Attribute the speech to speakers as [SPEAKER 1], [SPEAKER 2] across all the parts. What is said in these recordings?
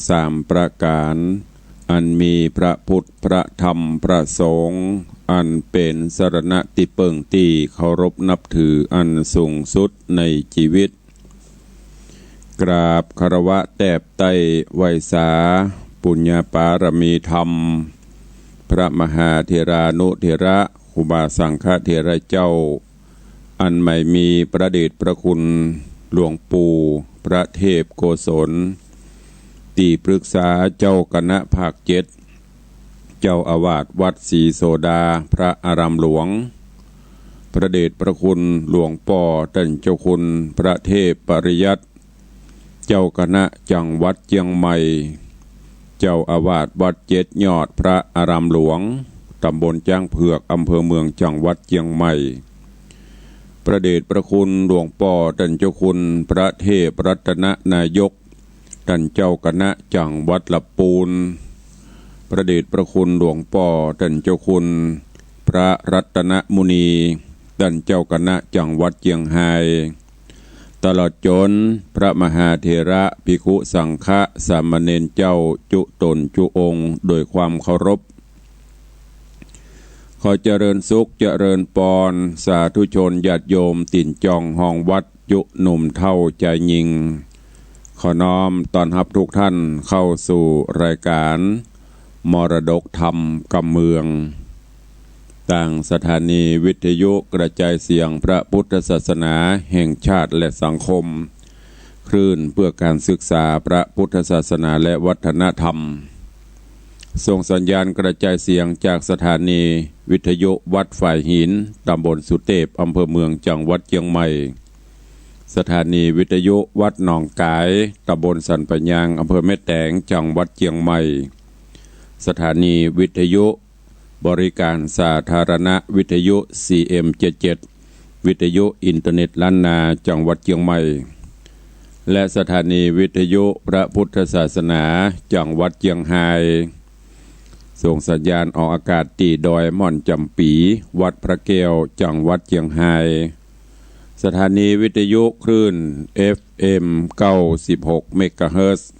[SPEAKER 1] สามประการอันมีพระพุทธพระธรรมพระสงฆ์อันเป็นสรณะติเปิงตีเคารพนับถืออันสูงสุดในชีวิตกราบคารวะแตบไต้ไวยสาปุญญาปารมีธรรมพระมหาเถรานุเถระครูบาสังฆเถระเจ้าอันไม่มีประเดชพระคุณหลวงปู่พระเทพโกศลที่ปรึกษาเจ้าคณะภาคเจ็ดเจ้าอาวาสวัดศรีโสดาพระอารามหลวงพระเดชพระคุณหลวงป่อท่านเจ้าคุณพระเทพปริยัติเจ้าคณะจังหวัดเชียงใหม่เจ้าอาวาสวัดเจ็ดยอดพระอารามหลวงตำบลจ้างเผือกอำเภอเมืองจังหวัดเชียงใหม่พระเดชพระคุณหลวงป่อท่านเจ้าคุณพระเทพรัตนนายกท่านเจ้าคณะจังหวัดลำพูนพระเดชพระคุณหลวงป่อท่านเจ้าคุณพระรัตนมุนีท่านเจ้าคณะจังหวัดเชียงรายตลอดจนพระมหาเถระภิกขุสังฆสามเณรเจ้าจุตนจุองค์โดยความเคารพขอเจริญสุขเจริญปอนสาธุชนญาติโยมติ่นจองห้องวัดยุหนุ่มเท่าใจยิงขอน้อมต้อนรับทุกท่านเข้าสู่รายการมรดกธรรมกำเมืองต่างสถานีวิทยุกระจายเสียงพระพุทธศาสนาแห่งชาติและสังคมคลื่นเพื่อการศึกษาพระพุทธศาสนาและวัฒนธรรมส่งสัญญาณกระจายเสียงจากสถานีวิทยุวัดฝ่ายหินตำบลสุเทพอำเภอเมืองจังหวัดเชียงใหม่สถานีวิทยุวัดหนองกายตำบลสันปัญญางอำเภอแม่แตงจังหวัดเชียงใหม่สถานีวิทยุบริการสาธารณวิทยุ CM77 วิทยุอินเทอร์เน็ตล้านนาจังหวัดเชียงใหม่และสถานีวิทยุพระพุทธศาสนาจังหวัดเชียงรายส่งสัญญาณออกอากาศตีดอยม่อนจำปีวัดพระแก้วจังหวัดเชียงรายสถานีวิทยุคลื่น FM 96 เมกะเฮิรตซ์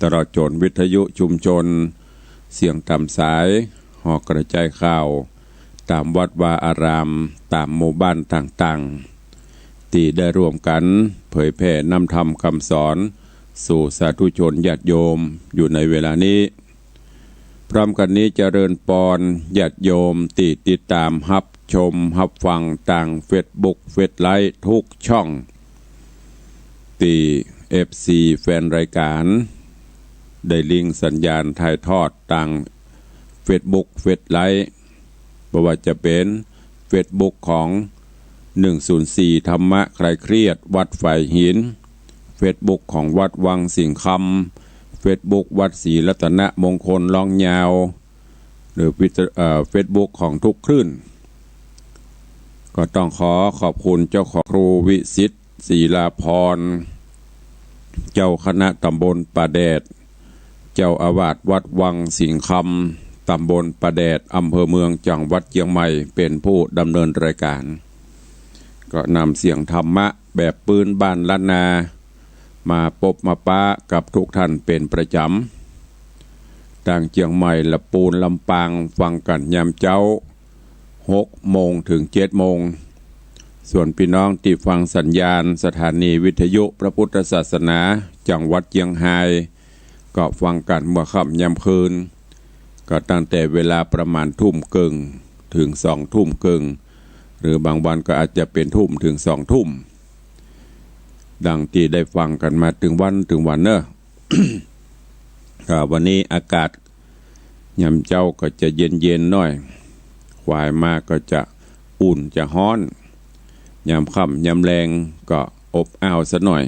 [SPEAKER 1] ตลอดจนวิทยุชุมชนเสียงตามสายหอกระจายข่าวตามวัดวาอารามตามหมู่บ้านต่างๆที่ได้ร่วมกันเผยแผ่นำธรรมคำสอนสู่สาธุชนญาติโยมอยู่ในเวลานี้พร้อมกันนี้เจริญปอนญาติโยมติดตามรับชมรับฟังต่างเฟซบุ๊กเฟซไลฟ์ทุกช่องตีFC แฟนรายการได้ลิงก์สัญญาณถ่ายทอดต่างเฟซบุ๊กเฟซไลฟ์บ่ว่าจะเป็นเฟซบุ๊กของ104ธรรมะคลายเครียดวัดฝ่ายหินเฟซบุ๊กของวัดวังสิงห์คำเฟซบุ๊กวัดศรีรัตนมงคลลองยาวหรือเฟซบุ๊กของทุกคลื่นก็ต้องขอบคุณเจ้าของครูวิสิตศรีลาพรเจ้าคณะตำบลป่าแดดเจ้าอาวาสวัดวังสิงห์คำตำบลป่าแดดอำเภอเมืองจังหวัดเชียงใหม่เป็นผู้ดำเนินรายการก็นำเสียงธรรมะแบบปืนบ้านล้านนามาพบมาป้ากับทุกท่านเป็นประจำต่างเชียงใหม่ลำปูนลำปางฟังกันยามเจ้า6 โมงถึง 7 โมงส่วนพี่น้องที่ฟังสัญญาณสถานีวิทยุพระพุทธศาสนาจังหวัดเชียงรายก็ฟังกันเมื่อค่ำยามคืนก็ตั้งแต่เวลาประมาณทุ่มครึ่งถึง2 ทุ่มครึ่งหรือบางวันก็อาจจะเป็นทุ่มถึง2 ทุ่มดังที่ได้ฟังกันมาถึงวันเนอะ วันนี้อากาศยามเจ้าก็จะเย็นๆหน่อยควายมากก็จะอุ่นจะฮ้อนยามค่ำยามแรงก็อบอ้าวซะหน่อย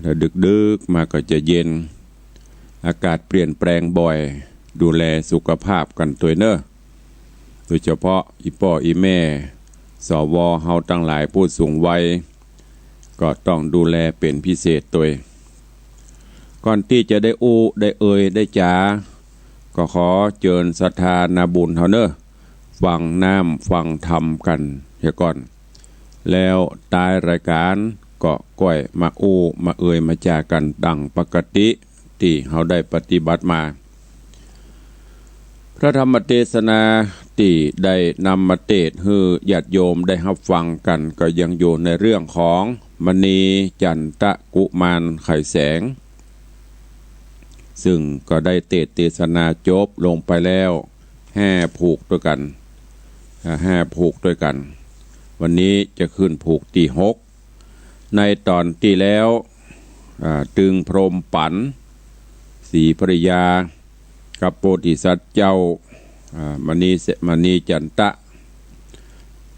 [SPEAKER 1] ถ้าดึกๆมาก็จะเย็นอากาศเปลี่ยนแปลงบ่อยดูแลสุขภาพกันตัวเนอะโดยเฉพาะอีพ่ออีแม่สวเฮาตั้งหลายผู้สูงวัยก็ต้องดูแลเป็นพิเศษตัวก่อนที่จะได้ได้ได้จ๋าก็ขอเชิญศรัทธานาบุญเฮาเนอะฟังน้ำฟังธรรมกันเฮียก่อนแล้วตายรายการ ก็ก้อยมาอู้มาเอ่ยมาจากันดังปกติที่เฮาได้ปฏิบัติมาพระธรรมเทศนาที่ได้นำมาเทศน์ให้ญาติโยมได้รับฟังกันก็ยังอยู่ในเรื่องของมณีจันทกุมารไข่แสงซึ่งก็ได้เทศนาจบลงไปแล้ว5ผูกด้วยกัน5ผูกด้วยกันวันนี้จะขึ้นผูกที่6ในตอนที่แล้วตึงพรหมปันสีภริยากับโพธิสัตว์เจ้ามณีจันทะ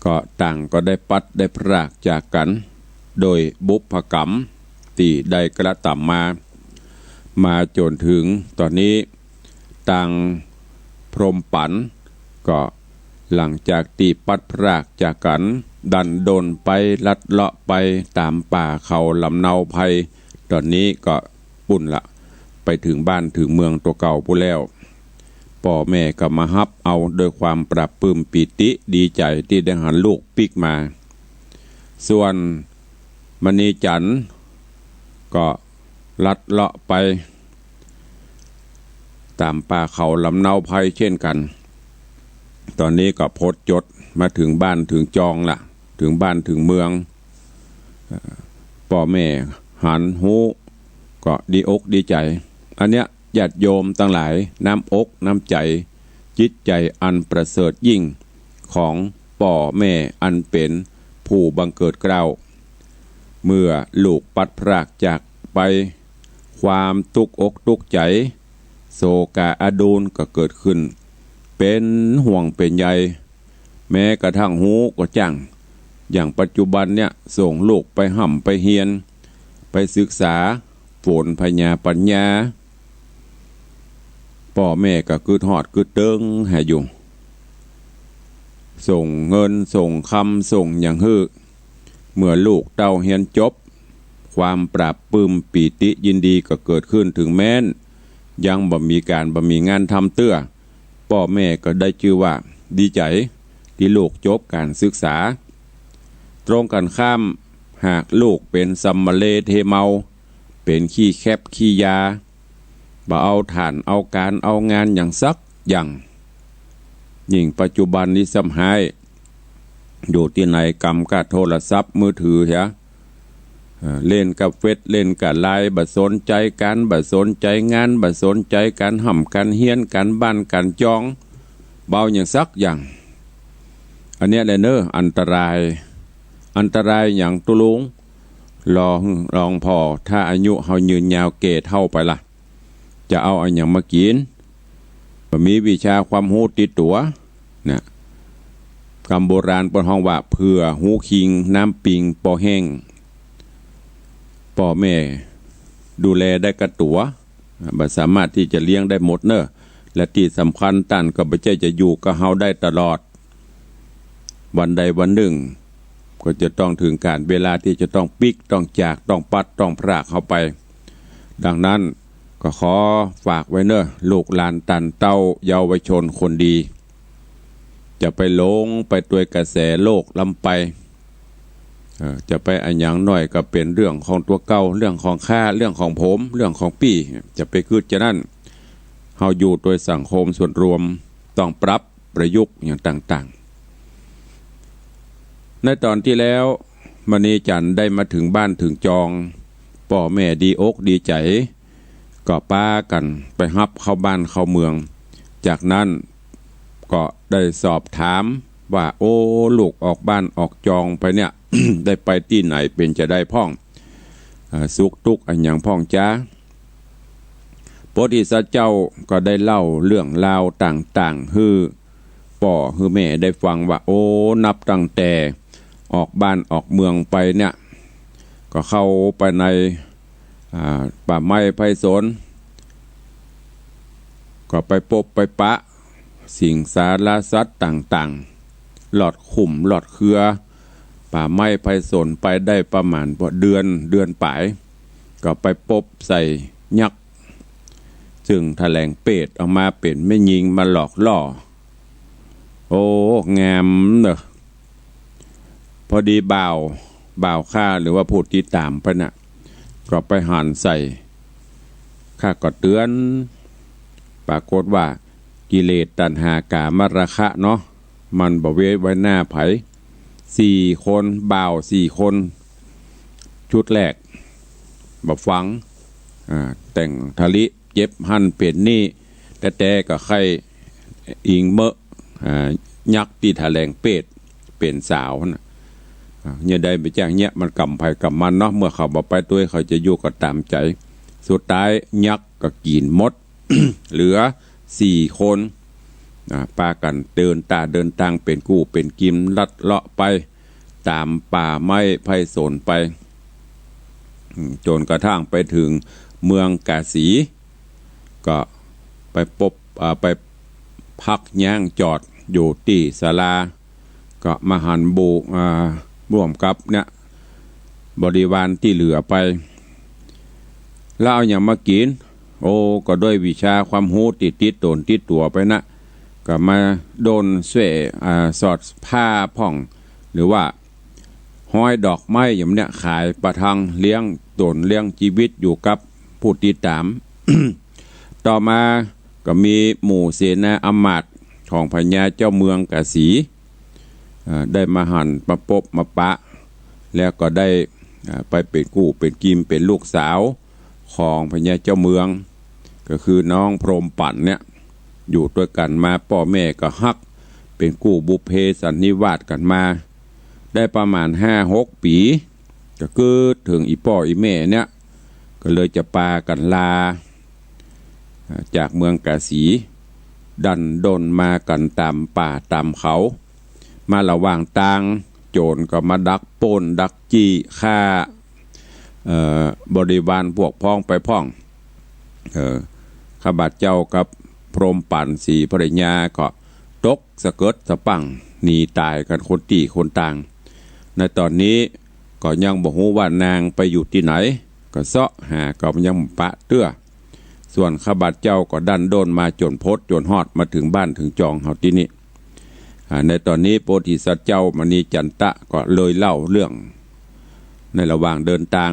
[SPEAKER 1] ก็ต่างก็ได้ปัดได้พรากจากกันโดยบุพกรรมที่ได้กระทำมาจนถึงตอนนี้ต่างพรหมปันก็หลังจากตีปัดพรากจากกันดันโดนไปลัดเลาะไปตามป่าเขาลำเนาภัยตอนนี้ก็ปุ่นละไปถึงบ้านถึงเมืองตัวเก่าผู้แล้วพ่อแม่ก็มาฮับเอาโดยความปรับปลื้มปิติดีใจที่ได้หันลูกปิกมาส่วนมณีจันทร์ก็ลัดเลาะไปตามป่าเขาลำเนาภัยเช่นกันตอนนี้ก็พดจดมาถึงบ้านถึงจองละถึงบ้านถึงเมืองพ่อแม่หันหูก็ดีอกดีใจอันเนี้ยญาติโยมทั้งหลายน้ำอกน้ำใจจิตใจอันประเสริฐยิ่งของพ่อแม่อันเป็นผู้บังเกิดเกล้าเมื่อลูกปัดพรากจากไปความตุกอกตุกใจโศกาอาดูลก็เกิดขึ้นเป็นห่วงเป็นใยแม้กระทั่งหูก็จังอย่างปัจจุบันเนี่ยส่งลูกไปห่ำไปเฮียนไปศึกษาฝนพญาปัญญาพ่อแม่ก็คือทอดคือเติงให้อยู่ส่งเงินส่งคำส่งอย่างฮื้อเมื่อลูกเต้าเฮียนจบความปราบปลื้มปีติยินดีก็เกิดขึ้นถึงแม้นยังบ่มีงานทำเตื้อพ่อแม่ก็ได้ชื่อว่าดีใจที่ลูกจบการศึกษาตรงกันข้ามหากลูกเป็นสัมมะเลเทเมาเป็นขี้แคบขี้ยาบ่เอาฐานเอาการเอางานอย่างซักอย่างยิ่งปัจจุบันนี้สำหายอยู่ที่ไหนกำกับโทรศัพท์มือถือเหรอเล่นกับเฟซเล่นกับไลน์บ่สนใจกันบ่สนใจงานบ่สนใจการห่ำการเฮียนการบ้านการจองเบาอย่างซักอย่างอันเนี้ยเลยเนอะอันตรายอย่างตุลุงลองพอถ้าอายุเฮายืนยาวเกเท่าไปล่ะจะเอาอันอย่างมากินมีวิชาความรู้ติดตัวนะคำโบราณเป็นห้องว่าเผื่อหูคิงน้ำปิงปอแห้งพ่อแม่ดูแลได้กระตัวบ่สามารถที่จะเลี้ยงได้หมดเนอะและที่สำคัญท่านก็ไม่ใช่จะอยู่กับเฮาได้ตลอดวันใดวันหนึ่งก็จะต้องถึงการเวลาที่จะต้องปิกต้องจากต้องปัดต้องพรากเข้าไปดังนั้นก็ขอฝากไว้เนอะลูกหลานตันเต้าเยาวชนคนดีจะไปหลงไปตัวกระแสโลกลำไปจะไปอันอย่างน้อยก็เป็นเรื่องของตัวเก่าเรื่องของข้าเรื่องของผมเรื่องของปี้จะไปคืดจะนั่นเฮาอยู่โดยสังคมส่วนรวมต้องปรับประยุกต์อย่างต่างๆในตอนที่แล้วมณีจันทร์ได้มาถึงบ้านถึงจองพ่อแม่ดีอกดีใจก็ป้ากันไปฮับเข้าบ้านเข้าเมืองจากนั้นก็ได้สอบถามว่าโอ้ลูกออกบ้านออกจองไปเนี่ย ได้ไปที่ไหนเป็นจะได้พ่องสุขทุกข์อันอย่างพ่องจ้าโพธิสัตว์เจ้าก็ได้เล่าเรื่องราวต่างๆให้พ่อให้แม่ได้ฟังว่าโอ้นับตั้งแต่ออกบ้านออกเมืองไปเนี่ยก็เข้าไปในป่าไม้ไผ่สนก็ไปพบไปปะสิ่งสารสัตว์ต่างๆหลอดขุมหลอดเครือป่าไม้ไผ่สนไปได้ประมาณเดือนปลายก็ไปพบใส่ยักษ์ซึ่งแถลงเป็ดออกมาเป็นไม่ยิงมาหลอกล่อโอ้งามเนอะพอดีบ่าว บ่าวข้าหรือว่าผู้ติดตามไปน่ะก็ไปหันใส่ข้าก็เตือนปรากฏว่ากิเลสตัณหากามราคะเนาะมันบ่เวทไว้หน้าไผ4 คนบ่าว4 คนชุดแรกบ่ฟังแต่งทะลิเย็บหั่นเป็นนี่แต่ก็ใครอิงเมอะยักษ์ตีแถลงเป็ดเป็นสาวนะเนี่ยได้ไปจ้างเนี่ยมันกำไผกำมันเนาะเมื่อเขาบอกไปตัวเขาจะอยู่ก็ตามใจสุดท้ายยักษ์ก็กินมด เหลือ4 คนปากันเดินทางเป็นกู้เป็นกิมลัดเลาะไปตามป่าไม้ไผ่สนไปจนกระทั่งไปถึงเมืองกาสีก็ไปไปพักย่างจอดอยู่ที่ศาลาก็มาหันบูร่วมกับเนี่ยบริวารที่เหลือไปแล้วเอาอย่างมากินโอ้ก็ด้วยวิชาความรู้ติดตัวไปนะก็มาโดนเสสอดผ้าพ่องหรือว่าห้อยดอกไม้อย่างเนี้ยขายประทังเลี้ยงตนเลี้ยงชีวิตอยู่กับผู้ติดตาม ต่อมาก็มีหมู่เสนาอำมาตย์ของพญาเจ้าเมืองกาสีได้มาหันมาปบมาปะแล้วก็ได้ไปเป็นกู้เป็นกิมเป็นลูกสาวของพญาเจ้าเมืองก็คือน้องพรหมปั่นเนี่ยอยู่ด้วยกันมาพ่อแม่ก็ฮักเป็นกู้บุพเพสันนิวาสกันมาได้ประมาณ 5-6 ปีก็คือถึงอีพ่ออีแม่เนี่ยก็เลยจะปากันลาจากเมืองกาสีดันดนมากันตามป่าตามเขามาระหว่างทางโจรก็มาดักปล้นดักจี้ฆ่าบริวารพวกพ้องไปพ้องข้าบาดเจ้ากับพรหมปั่นสีภริญาก็ตกสะเกิดสะปังหนีตายกันคนตีคนต่างในตอนนี้ก็ยังบ่ฮู้ว่านางไปอยู่ที่ไหนก็เสาะหาก็ยังปะเตื้อส่วนข้าบาดเจ้าก็ดันโดนมาจนพดจนฮอดมาถึงบ้านถึงจองเฮาที่นี่ในตอนนี้โพธิสัตว์เจ้ามณีจันตะก็เลยเล่าเรื่องในระหว่างเดินทาง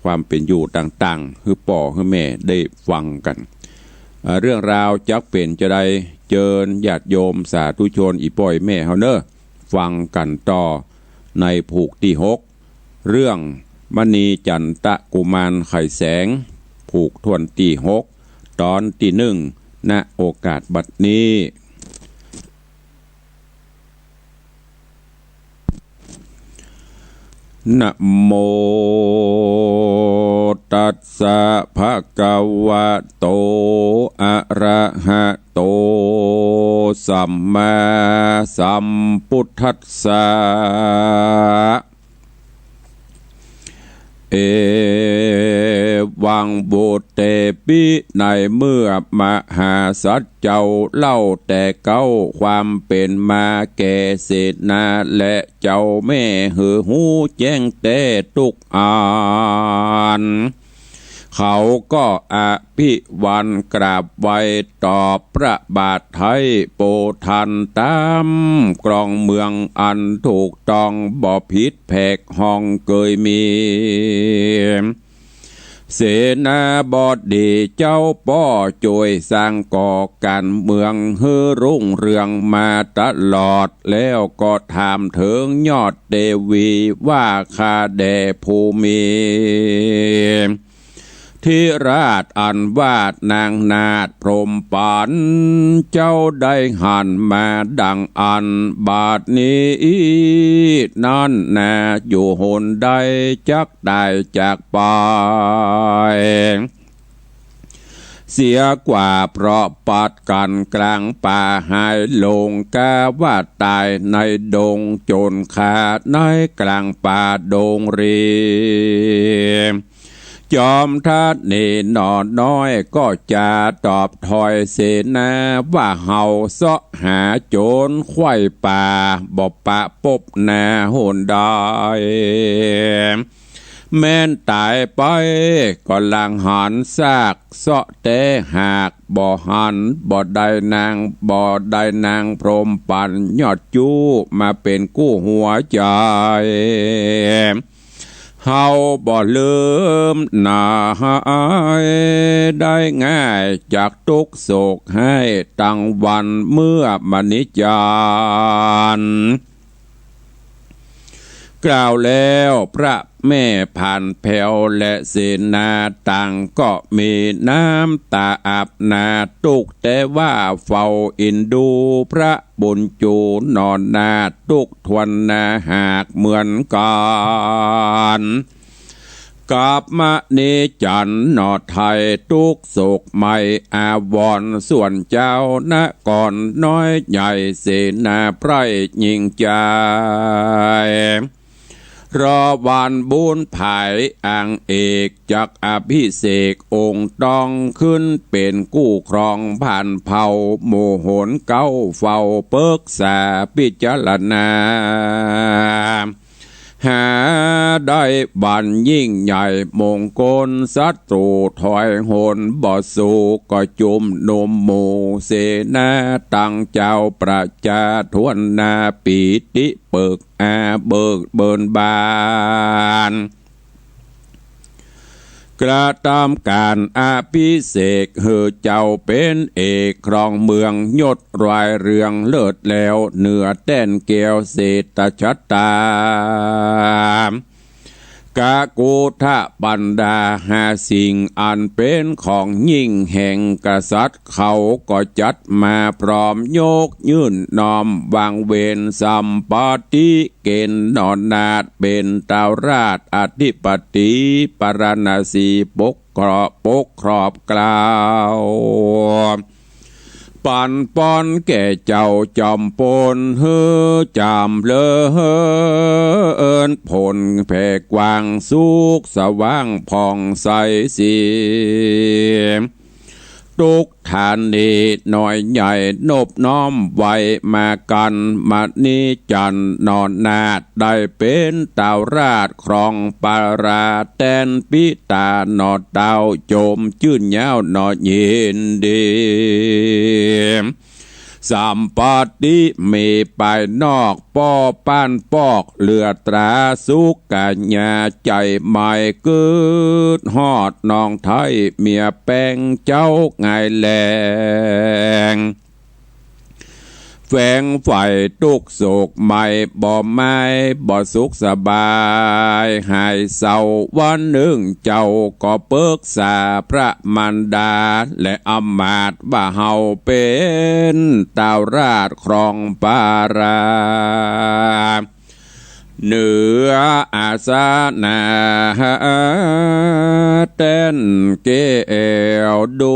[SPEAKER 1] ความเป็นอยู่ต่างๆคือป่อคือแม่ได้ฟังกันเรื่องราวจักเป็นจะได้เจิญญาติโยมสาธุชนอีป่อยแม่เฮาเนอฟังกันต่อในผูกที่6เรื่องมณีจันตะกุมารไข่แสงผูกทวนที่6ตอนที่1ณโอกาสบัดนี้นะโมตัสสะภะคะวะโตอะระหะโตสัมมาสัมพุทธัสสะเอวังบุตเตปิในเมื่อมหาสัจเจ้าเล่าแต่เก้าความเป็นมาแก่เศษนาและเจ้าแม่หือหูแจ้งแต่ทุกอ่านเขาก็อภิวันกราบไว้ตอบพระบาทไทยโปรทันตามกรองเมืองอันถูกต้องบ่ผิดแผกห้องเกยมีเสนาบดีเจ้าป้อช่วยสร้างก่อการเมืองให้รุ่งเรืองมาตลอดแล้วก็ถามถึงยอดเทวีว่าข้าแด่ภูมิที่ราชอันวาดนางนาถพรหมปันเจ้าได้หันมาดังอันบาดนี้นั่นแน่อยู่หนใดจักได้จากไปเสียกว่าเพราะปัดกันกลางป่าหายลงกาว่าตายในดงจนขาดในกลางป่าดงรีจอมทัดนี่นอนน้อยก็จะตอบถอยเสนาว่าเฮาเสาะหาโจรควายป่าบ่ปะปบนาโหนได้ แม่นตายไปก็ลางหันซากเสาะแต่หากบ่หันบ่ได้นางพรหมปันยอดจูมาเป็นกู้หัวใจเฮาบ่ลืมหน้าได้ง่ายจากทุกโศกให้ตั้งวันเมื่อมณิจาน กล่าวแล้วพระแม่ผ่านแผ่วและเสนาต่างก็มีน้ำตาอาบนาตุกแต่ว่าเฝ้าอินดูพระบุญจูนอนนาตุกทวนนาหากเหมือนกันกับมะเนจันนอไทยทุกโศกไม่อาวรส่วนเจ้านะก่อนน้อยใหญ่เสนาไพรยิ่งใจรอวันบุญภายอ่างเอกจากอภิเษกองค์ต้องขึ้นเป็นกู้ครองผ่านเผ่าโมโหนเก้าเฝ้าเปิกษาพิจารณาหาได้บันยิ่งใหญ่มงคลศัตรูถอยโหนบ่สู่ก็จุมนุมหมู่เสนาตั้งเจ้าประชาทวนนาปีติเปิกอาเบิกเบินบานกระทำการอาภิเษกเฮอเจ้าเป็นเอกครองเมืองยศรายเรืองเลิศแล้วเหนือแต้นเกวเศรษฐชัตตากากูทะบันดาหาสิ่งอันเป็นของยิ่งแห่งกษัตริย์เขาก็จัดมาพร้อมโยกยื่นน้อมวางเวรสัมปติเกณฑ์นอนนาดเป็นเต้าราชอธิปติปรณสีปกครอบกล่าวปันปอนแก่เจ้าจอมปนเฮือจำเลเอินผลแผ่กว้างสุขสว่างผ่องใสสีทุกฐานนี้หน่อยใหญ่นบน้อมไว้มากันมานิจันนอนนาดได้เป็นเต่าราชครองปาราแตนปิตานอดเต่าโจมจื่นยาวนอยินดีสัมปติมีไปนอกป้อป้านปอกเลือตราสุกกัญญาใจไม่เกิดฮอดน้องไทยเมียแป้งเจ้าไงแลงแฝงไฟตุกโศกไม่บ่ไม้บ่สุขสบายหายเศร้าวันหนึ่งเจ้าก็เปิกษาพระมารดาและอำมาตย์ว่าเฮาเป็นเต่าราชครองปาราเหนืออาสานาเต้นเกวดู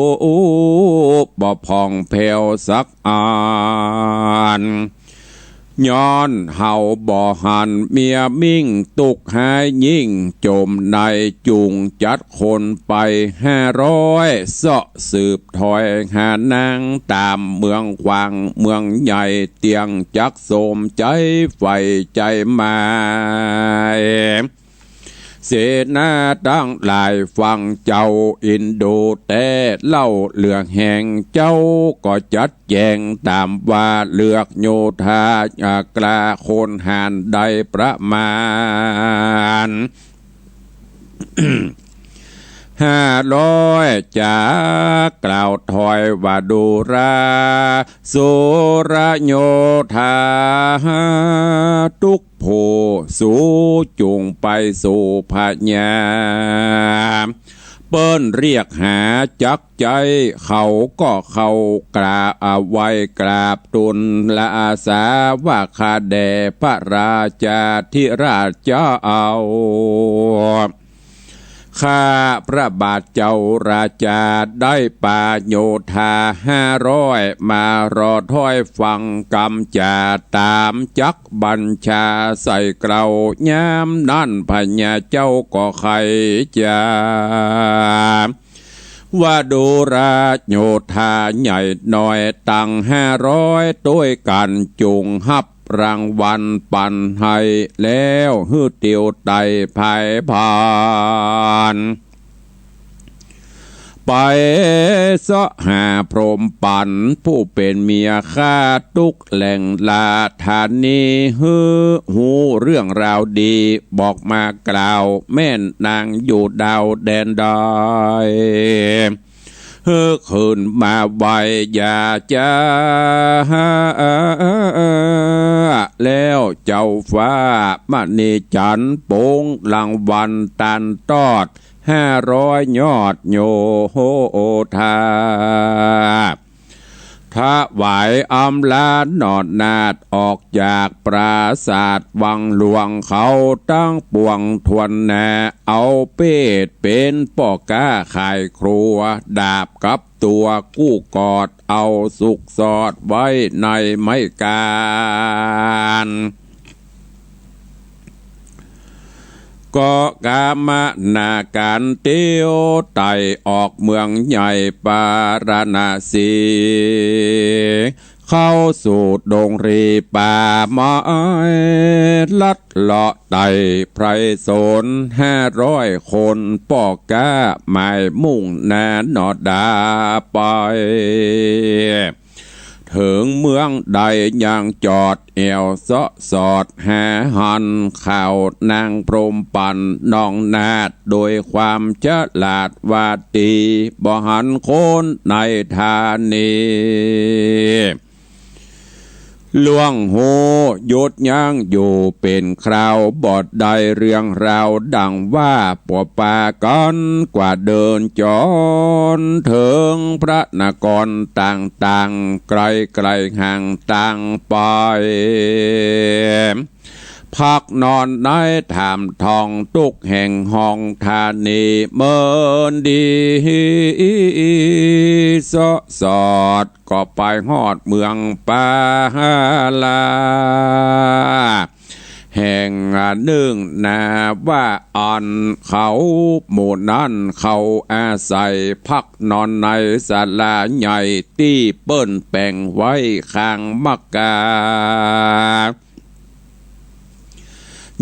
[SPEAKER 1] บ่พองเพวสักอ่านย้อนเฮาบ่หันเมียมิ่งตุกหายยิ่งจมในจุงจัดคนไป500เสาะสืบถอยหานางตามเมืองขวางเมืองใหญ่เตียงจักโสมใจไฟใจมาเสนาตั้งหลายฟังเจ้าอินโดแต่เล่าเลือกแห่งเจ้าก็จัดแจงตามว่าเลือกโยธากลาโคนหานได้ประมาณ500จากกล่าวถอยว่าดูราสุรโยธาทุกโพสู่จุงไปสู่พญาเปิ้นเรียกหาจักใจเขาก็เขากราบเอาไว้กราบตุนละอาสาว่าข้าแด่พระราชาธิราชเจ้าเอาข้าพระบาทเจ้าราชาได้ปาโยธา500มารอถ้อยฟังกำจาตามจักบัญชาใส่เกลายามนั่นพญาเจ้าก็ใครจะว่าดูราโยธาใหญ่หน่อยตั้ง500ต้วยกันจุงฮับ รางวัลปันให้แล้วฮื้อเตียวไตภายผ่านไปเสาะหาพรหมปันผู้เป็นเมียข้าทุกแหล่งลาฐานนี้ฮือหูเรื่องราวดีบอกมากล่าวแม่นนางอยู่ดาวแดนใดฮือคืนมาไวอย่าจะแล้วเจ้าฟ้ามณีจันทร์โป่งรางวัลตันตอด500ยอดโยโหธาถวายอำลานอดนาดออกจากปราศาสตร์วังหลวงเขาตั้งปวงทวนแนเอาเป็ดเป็นป่อกล้าขายครัวดาบกับตัวกู้กอดเอาสุกสอดไว้ในไม้การก็กามนาการเตียวไตออกเมืองใหญ่ปารณสีเข้าสู่ดงรีป่าไม้ลัดเลาะไต่ไพรสน500คนป่อกล้าหมายมุ่งแนนอดาไปถึงเมืองใดยังจอดเอวเสาะสอดหาหันข่าวนางพรหมปันน้องนาดโดยความฉลาดวาตีบ่หันโคนในธานีล่วงโหยดย่างอยู่เป็นคราวบอดใดเรื่องราวดังว่าปวปากันกว่าเดินจรถึงพระนครต่างๆไกลๆห่างต่างไปพักนอนได้ถามทองทุกแห่งห้องธานีเมินดีสะสอดก็ไปฮอดเมืองปาลาแห่งหนึ่งนาว่าอ่อนเขาหมู่นั้นเขาอาศัยพักนอนในศาลาใหญ่ที่เปิ้นแป่งไว้ข้างมักกา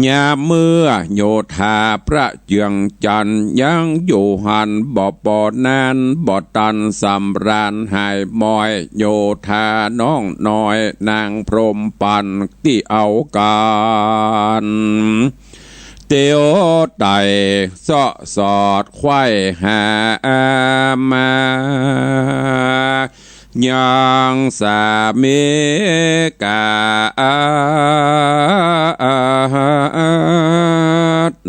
[SPEAKER 1] ยามเมื่อโยธาพระเจืองจันทร์ยังอยู่หันบ่ปอนันบ่ตันสำราญหายมอยโยธาน้องน้อยนางพรหมปันที่เอาการเตียวไตเสาะสอดไข่หามยังสามีกา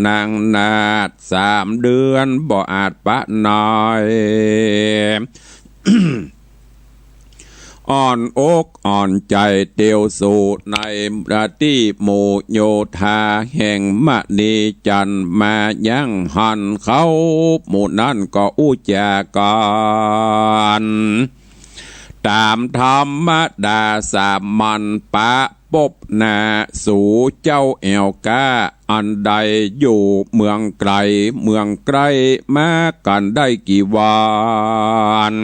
[SPEAKER 1] นางนาด3 เดือนบ่อาจปะน้อยอ่อนอกอ่อนใจเตียวสู่ในประติโมโยธาแห่งมณีจันทร์มายังหันเขาหมู่นั้นก็อุจจากรตามธรรมดาสามัญปะปบนาสู่เจ้าแอวกาอันใดอยู่เมืองไกลมากันได้กี่วัน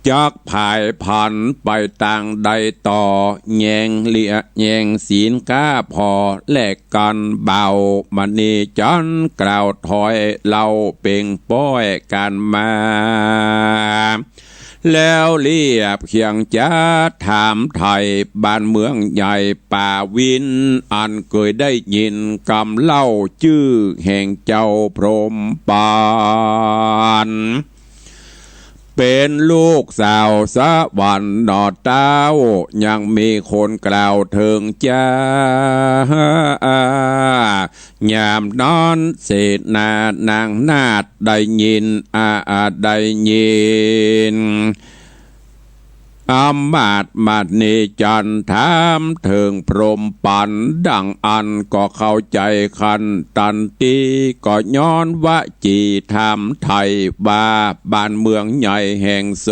[SPEAKER 1] จากภายพันไปต่างใดต่อแยงเลียแยงศีลก้าพอแลกกันเบามณีจันกล่าวถอยเล่าเป่งป้อยกันมาแล้วเรียบเคียงจะถามไทยบ้านเมืองใหญ่ป่าวินอันเคยได้ยินคำเล่าชื่อแห่งเจ้าพรหมปานเป็นลูกสาวสวรรค์นอดเต้ายังมีคนกล่าวถึงจ้ายามนอนเศษนานางนาดได้ยินได้ยินอำมาตย์มาดนีจันถามถึงพรหมปันดังอันก็เข้าใจคันตันตีก็ย้อนวจีธรรมไทยว่าบ้านเมืองใหญ่แห่งโซ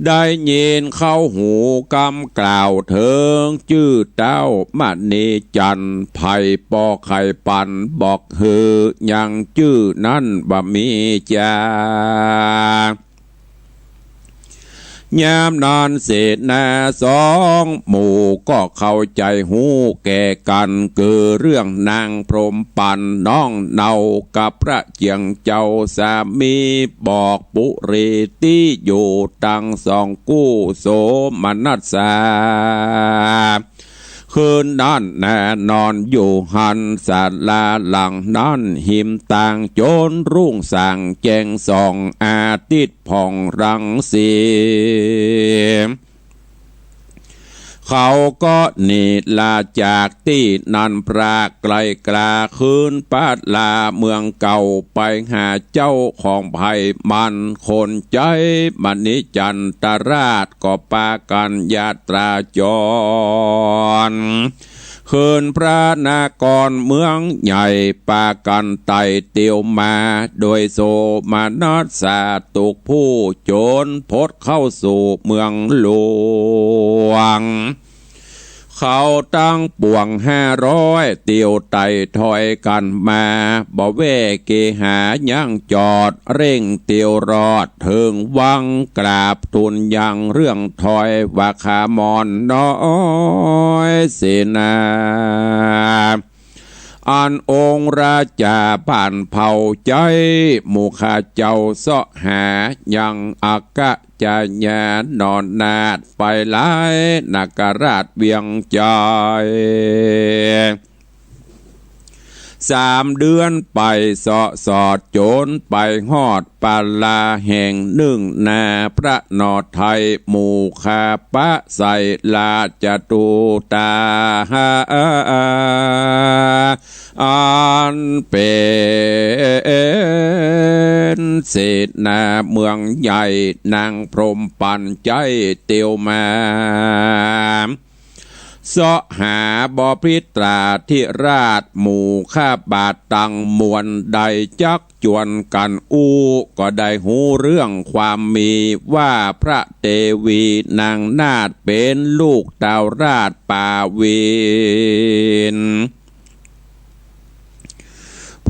[SPEAKER 1] ได้ยินเข้าหูกำกล่าวถึงชื่อเต้ามณีจันทร์ไผ่ปอไข่ปันบอกฮือยังชื่อนั้นบ่มีจา ยามนานเสร็จนาสองหมู่ก็เข้าใจหูแก่กันเกิดเรื่องนางพรหมปันน้องเนากับพระเจียงเจ้าสามีบอกปุเรติอยู่ตังสองกู้โสมนัสสาคืนนั้นแน่นอนอยู่หันศาลาหลังนั้นหิมต่างโจรรุ่งสั่งแจงส่องอาทิตย์ผ่องรังสีเขาก็หนีลาจากที่นันปรากไกลกลาคืนปาดลาเมืองเก่าไปหาเจ้าของภัยมันคนใจมณิจันตราชก็ปากันยาตราจรคืนพระนากรเมืองใหญ่ปากันไต่เตียวมาโดยโสมานัสสาตุกผู้โจรพดเข้าสู่เมืองหลวงเขาตั้งป่วง500เตียวไต่ถอยกันมาบ่เวเกหายังจอดเร่งเตียวรอดถึงวังกราบทูลยังเรื่องถอยว่าขามอนน้อยเสนาอันองค์ราชาผ่านเผาใจหมู่ข้าเจ้าเสาะหายังอากะจะญานอนนาดไปหลายนักราชเวียงใจ3 เดือนไปเสาะสอดโจรไปฮอดปาลาแห่งหนึ่งนาพระนอไทยหมู่คาปะใส่ลาจตุตาอันเป็นเศษนาเมืองใหญ่นางพรหมปันใจเตียวมาเสาะหาบอพิตราธิราชหมู่ข้าบาทตังมวลใดจักจวนกันก็ได้หูเรื่องความมีว่าพระเทวีนางนาถเป็นลูกดาวราชป่าวิน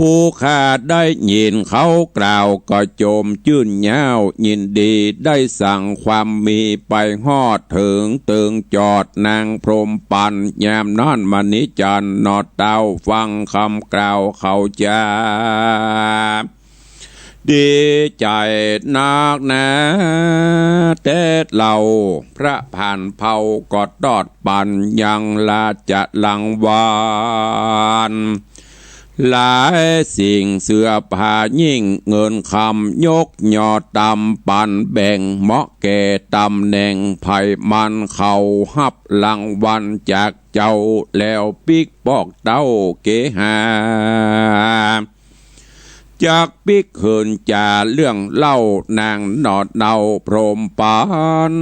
[SPEAKER 1] ผู้ข้าได้ยินเขากล่าวก็โจมจื่นเย้ายินดีได้สั่งความมีไปฮอดถึงตึงจอดนางพรหมปันยามนอนมณิจันนอดเต้าฟังคำกล่าวเขาจาดีใจนักนะแต่เราพระผ่านเผากอดดอดปันยังลาจะลังวานหลายสิ่งเสื้อผ้ายิ่งเงินคำยกยอตำปันแบ่งเหมาะแก่ตำแหน่งไผ่มันเขาหับรางวัลจากเจ้าแล้วปิกปอกเต้าเกหาจากปิกเขินจาเรื่องเล่านางนอดเนาพรหมปาน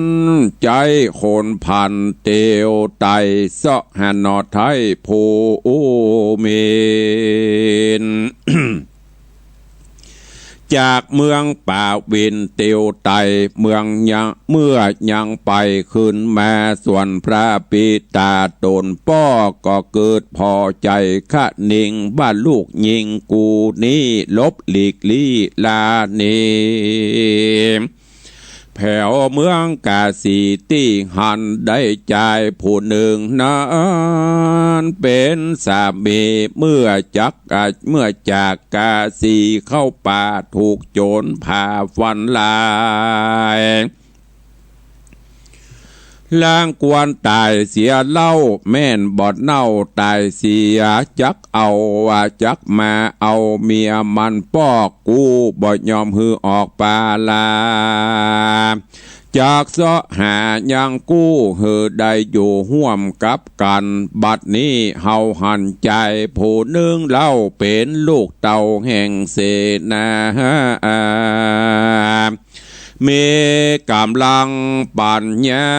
[SPEAKER 1] ใจโคนพันเตียวไตเสาะหานอไทยผู้มีน จากเมืองป่าวินเตียวไตเมืองยังเมื่อยังไปขึ้นมาส่วนพระปิตาตนป้อก็เกิดพอใจขะนิ่งว่าลูกยิงกูนี้ลบหลีกลี่ลานีแผ่วเมืองกาสีที่หันได้ใจผู้หนึ่งนั้นเป็นสามีเมื่อจากกาสีเข้าป่าถูกโจรพาฟันลายล่างกวนตายเสียเล่าแม่นบอดเน่าตายเสียจักเอาว่าจักมาเอาเมียมันปอกกูบ่ยอมฮือออกปาลาจากเสาะหายังกู้ฮือได้อยู่ห่วมกับกันบัดนี้เฮาหันใจผู้หนึ่งเล่าเป็นลูกเต่าแห่งเสนามีกำลังปัญญา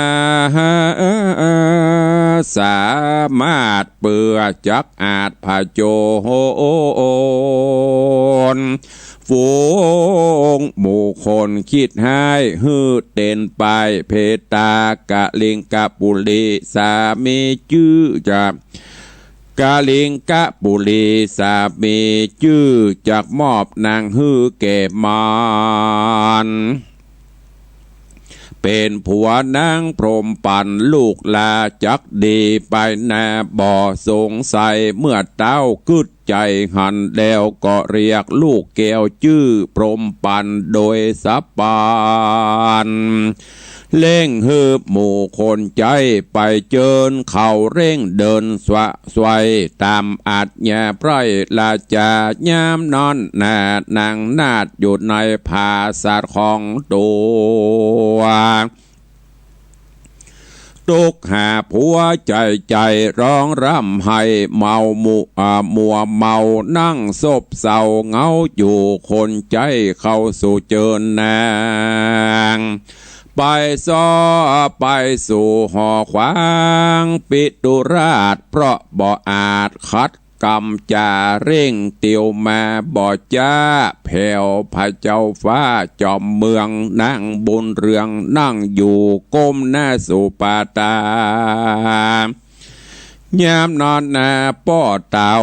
[SPEAKER 1] สามารถเปื่อจักอาจผโจรฝูงหมู่คนคิดให้ฮือเต้นไปเพตากะลิงกะปุริสามีจื้อจับกาลิงกะปุรีสามีจื้อจากมอบนางฮือแก่มาน เป็นผัวนางพรหมปั่นลูกลาจักดีไปนาบ่อสงสัยเมื่อเต้ากึดใจหันแล้วก็เรียกลูกแก้วชื่อพรหมปั่นโดยสับปานเล่งฮืบหมู่คนใจไปเจินเขาเร่งเดินสวยตามอาจแย่ไพรลาจายามนอนนาดนางนาดอยู่ในภาษาของตัวตุกหาผัวใจร้องร่ำให้เมามัวเมานั่งซบเศร้าเงาอยู่คนใจเข้าสู่เจินนางไปซ้อไปสู่หอขวางปิตุราชเพราะบ่อาจคัดกรรมจาเร่งเตียวมาบ่จ้าแผ่วพระเจ้าฟ้าจอมเมืองนั่งบนเรืองนั่งอยู่ก้มหน้าสู่ปาตายามนอนนาป้อเต่า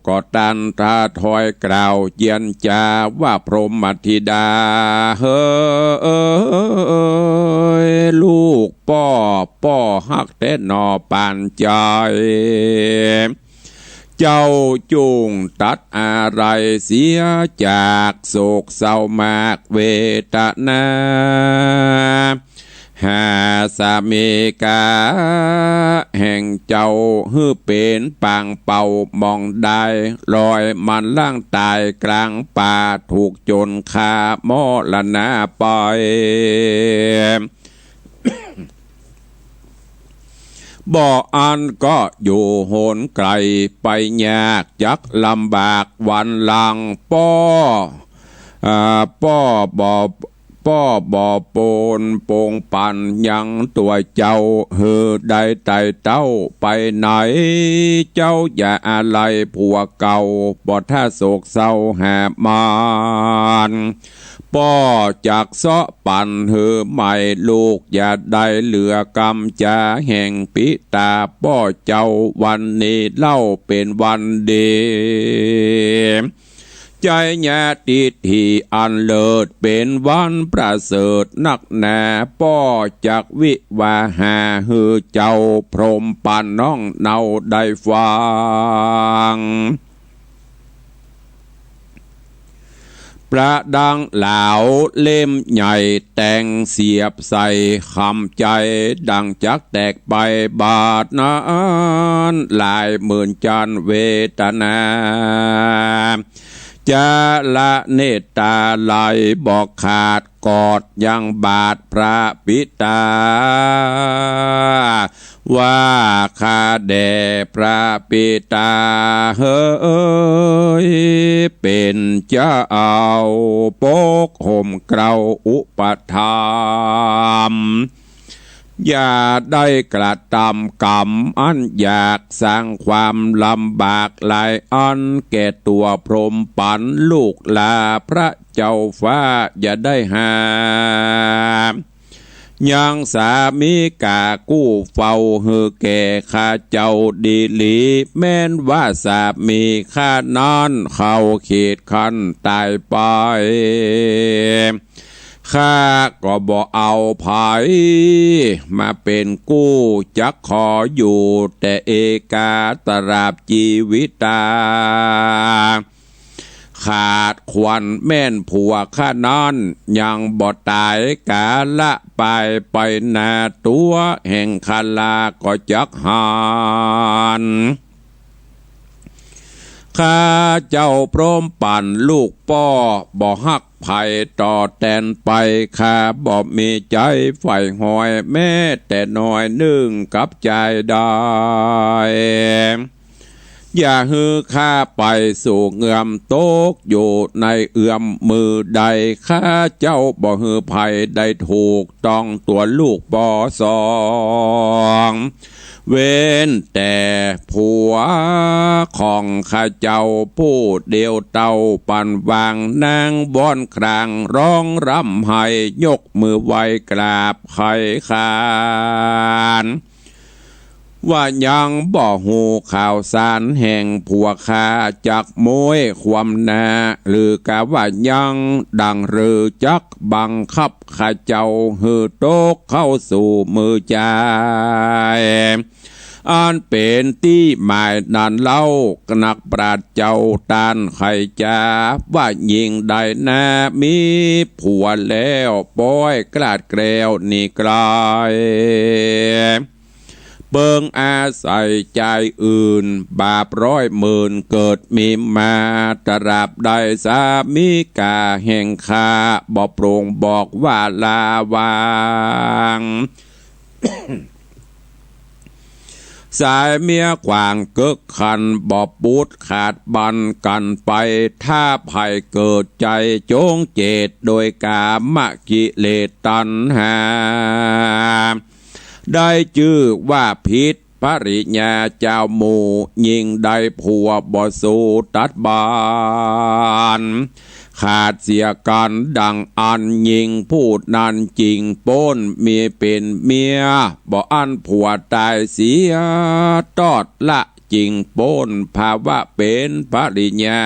[SPEAKER 1] ก็ตันทาถอยกล่าวเยียนจาว่าพรหมธิดาเฮ้ยลูกป้อฮักแต่นอปานใจเจ้าจุงตัดอะไรเสียจากโศกเศร้ามากเวทนาหาสามีกาแห่งเจ้าฮือเป็นปางเป่ามองได้ลอยมันล่างตายกลางป่าถูกโจรฆ่ามอละนาปล่อยบ่ออันก็อยู่โหนไกลไปยากจักลำบากวันหลังป้อบ่อโปนโปงปันยังตัวเจ้าเฮือได้ไต่เต้าไปไหนเจ้าอย่าอะไรผัวเก่าบ่ถ้าโศกเศร้าแหบมานป้อจากเสาะปั่นเฮือใหม่ลูกอย่าได้เหลือกำจาแห่งปิตาป้อเจ้าวันนี้เล่าเป็นวันดีใจแย่ติดที่อันเลิศเป็นวันประเสริฐนักแน่ป้อจากวิวาหาฮือเจ้าพรหมปานน้องเนาได้ฟังประดังเหลาเล่มใหญ่แต่งเสียบใส่คำใจดังจักแตกไปบาทนั้นหลายหมื่นจันเวทนาจะละเนตตาไหลบอกขาดกอดยังบาทพระปิตาว่าข้าแด่พระปิตาเฮ้ยเป็นเจ้าปกห่มเกลาอุปธรรมอย่าได้กระทำกรรมอันอยากสร้างความลำบากหลายอันแก่ตัวพรหมปันลูกลาพระเจ้าฟ้าอย่าได้หายังสามีกากู้เฝ้าเฮือแก่ข้าเจ้าดีหลีแม้นว่าสามีข้านอนเข้าเขตคันตายไปข้าก็บ่เอาภัยมาเป็นกู้จักขออยู่แต่เอกาตราบชีวิตาขาดควันแม่นผัวข้านอนยังบ่ตายกาละไปนาตัวแห่งคาลาก็จักหานข้าเจ้าพร้อมปั่นลูกป้อบ่ฮักไผ่ต่อแตนไปข้าบ่มีใจไฟหอยแม้แต่น้อยหนึ่งกับใจได้อย่าฮือข้าไปสู่เงือมโตกอยู่ในเอื้อมมือใดข้าเจ้าบ่ฮือไผ่ได้ถูกต้องตัวลูกบ่สองเว้นแต่ผัวของข้าเจ้าผู้เดียวเต้าปันวางนางบ้อนครางร้องรำให้ยกมือไหวกราบไข่ขาน ว่ายังบ่หูข่าวสารแห่งผัวคาจักมวยความนาหรือกะว่ายังดังหรือจักบังคับข้าเจ้าหือโตกเข้าสู่มือใจอันเป็นที่หมายนันเล่านักปราชญ์เจ้าตานไขจาว่ายิงได้นามีผัวแล้วป้อยกลาดแกล้วนี่กลายเบิ่งอาศัยใจอื่นบาปร้อยหมื่นเกิดมีมาตราบใดสามีกาแห่งคาบ่โปร่งบอกว่าลาวางสายเมียกว่างเกิกขันบ่ปูดขาดบันกันไปถ้าภัยเกิดใจจงเจตโดยกามกิเลสตัณหาได้ชื่อว่าพิษปริญญาเจ้าหมู่ยิงได้ผัวบ่สู้ตัดบานขาดเสียกันดังอันยิงพูดนั้นจริงป้นมีเป็นเมียบ่อันผัวตายเสียตอดละจริงป้นภาวะเป็นปริญญา